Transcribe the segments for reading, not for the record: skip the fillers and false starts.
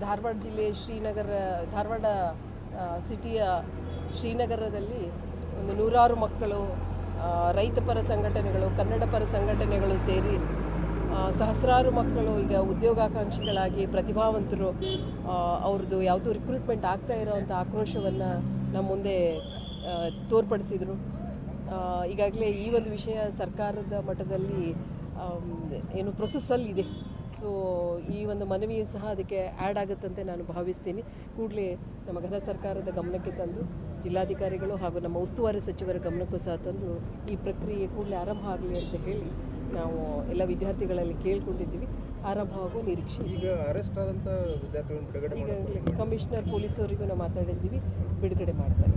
ಧಾರವಾಡ ಜಿಲ್ಲೆ ಧಾರವಾಡ ಸಿಟಿಯ ಶ್ರೀನಗರದಲ್ಲಿ ಒಂದು 100 ಮಕ್ಕಳು, ರೈತ ಪರ ಸಂಘಟನೆಗಳು, ಕನ್ನಡ ಪರ ಸಂಘಟನೆಗಳು ಸೇರಿ ಸಹಸ್ರಾರು ಮಕ್ಕಳು ಈಗ ಉದ್ಯೋಗಾಕಾಂಕ್ಷಿಗಳಾಗಿ ಪ್ರತಿಭಾವಂತರು ಅವ್ರದ್ದು ಯಾವುದೂ ರಿಕ್ರೂಟ್ಮೆಂಟ್ ಆಗ್ತಾ ಇರೋವಂಥ ಆಕ್ರೋಶವನ್ನು ನಮ್ಮ ಮುಂದೆ ತೋರ್ಪಡಿಸಿದರು. ಈಗಾಗಲೇ ಈ ಒಂದು ವಿಷಯ ಸರ್ಕಾರದ ಮಟ್ಟದಲ್ಲಿ ಏನು ಪ್ರೊಸೆಸ್ಸಲ್ಲಿದೆ. ಸೊ ಈ ಒಂದು ಮನವಿಯು ಸಹ ಅದಕ್ಕೆ ಆ್ಯಡ್ ಆಗುತ್ತಂತೆ ನಾನು ಭಾವಿಸ್ತೀನಿ. ಕೂಡಲೇ ನಮ್ಮ ಘನ ಸರ್ಕಾರದ ಗಮನಕ್ಕೆ ತಂದು ಜಿಲ್ಲಾಧಿಕಾರಿಗಳು ಹಾಗೂ ನಮ್ಮ ಉಸ್ತುವಾರಿ ಸಚಿವರ ಗಮನಕ್ಕೂ ಸಹ ತಂದು ಈ ಪ್ರಕ್ರಿಯೆ ಕೂಡಲೇ ಆರಂಭ ಆಗಲಿ ಅಂತ ಹೇಳಿ ನಾವು ಎಲ್ಲ ವಿದ್ಯಾರ್ಥಿಗಳಲ್ಲಿ ಕೇಳ್ಕೊಂಡಿದ್ದೀವಿ. ಆರಂಭವಾಗುವ ನಿರೀಕ್ಷೆ. ಈಗ ಅರೆಸ್ಟ್ ಆದಂಥ ವಿದ್ಯಾರ್ಥಿಗಳನ್ನು ಬಿಡುಗಡೆ ಈಗಾಗಲೇ ಕಮಿಷನರ್ ಪೊಲೀಸವರಿಗೂ ನಾವು ಮಾತಾಡಿದ್ದೀವಿ, ಬಿಡುಗಡೆ ಮಾಡ್ತಾರೆ.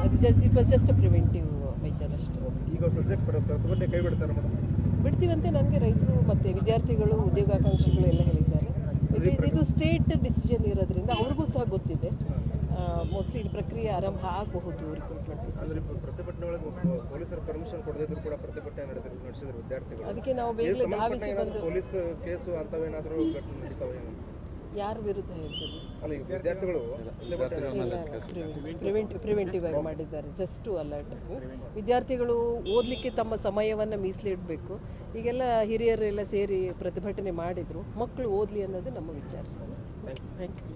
ಅದು it was just a preventive measure ಅಷ್ಟೇ. ಈಗ ಸದ್ಯಕ್ಕೆ ಪ್ರತಿಭಟನೆ ಕೈ ಬಿಡ್ತಾರೆ ಮೇಡಮ್? ಬಿಡ್ತೀವಂತೆ ನನಗೆ ರೈತರು ಮತ್ತು ವಿದ್ಯಾರ್ಥಿಗಳು, ಉದ್ಯೋಗಾಕಾಂಕ್ಷಿಗಳು ಎಲ್ಲ ಹೇಳಿದ್ದಾರೆ. ಇದು ಸ್ಟೇಟ್ ಡಿಸಿಷನ್ ಇರೋದ್ರಿಂದ ಅವ್ರಿಗೂ ಸಹ ಗೊತ್ತಿದೆ. ಮೋಸ್ಟ್ಲಿ ಈ ಪ್ರಕ್ರಿಯೆ ಆರಂಭ ಆಗಬಹುದು. ರಿಕ್ರೂಟ್ಮೆಂಟ್ ಪ್ರತಿಭಟನೆ ಒಳಗೆ ಪೊಲೀಸರು ಪರ್ಮಿಷನ್ ಕೊಡದಿದ್ರು ಕೂಡ ಪ್ರತಿಭಟನೆ ನಡೆಸಿದ್ರು ವಿದ್ಯಾರ್ಥಿಗಳು. ಅದಕ್ಕೆ ನಾವು ಬೇಗನೆ ಧಾವಿಸಿ ಬಂದು ಪೊಲೀಸ್ ಕೇಸು ಅಂತವೇನಾದರೂ ನಡೀತಾವೆ? ಯಾರ ವಿರುದ್ಧ ಹೇಳ್ತೀವಿ? ಅಲ್ಲ, ಈಗ ವಿದ್ಯಾರ್ಥಿಗಳು ಪ್ರಿವೆಂಟಿವ್ ಆಗಿ ಮಾಡಿದ್ದಾರೆ, ಜಸ್ಟ್ ಟು ಅಲರ್ಟ್. ವಿದ್ಯಾರ್ಥಿಗಳು ಓದಲಿಕ್ಕೆ ತಮ್ಮ ಸಮಯವನ್ನು ಮೀಸಲಿಡಬೇಕು. ಈಗೆಲ್ಲ ಹಿರಿಯರೆಲ್ಲ ಸೇರಿ ಪ್ರತಿಭಟನೆ ಮಾಡಿದರು. ಮಕ್ಕಳು ಓದಲಿ ಅನ್ನೋದು ನಮ್ಮ ವಿಚಾರ. Thank you.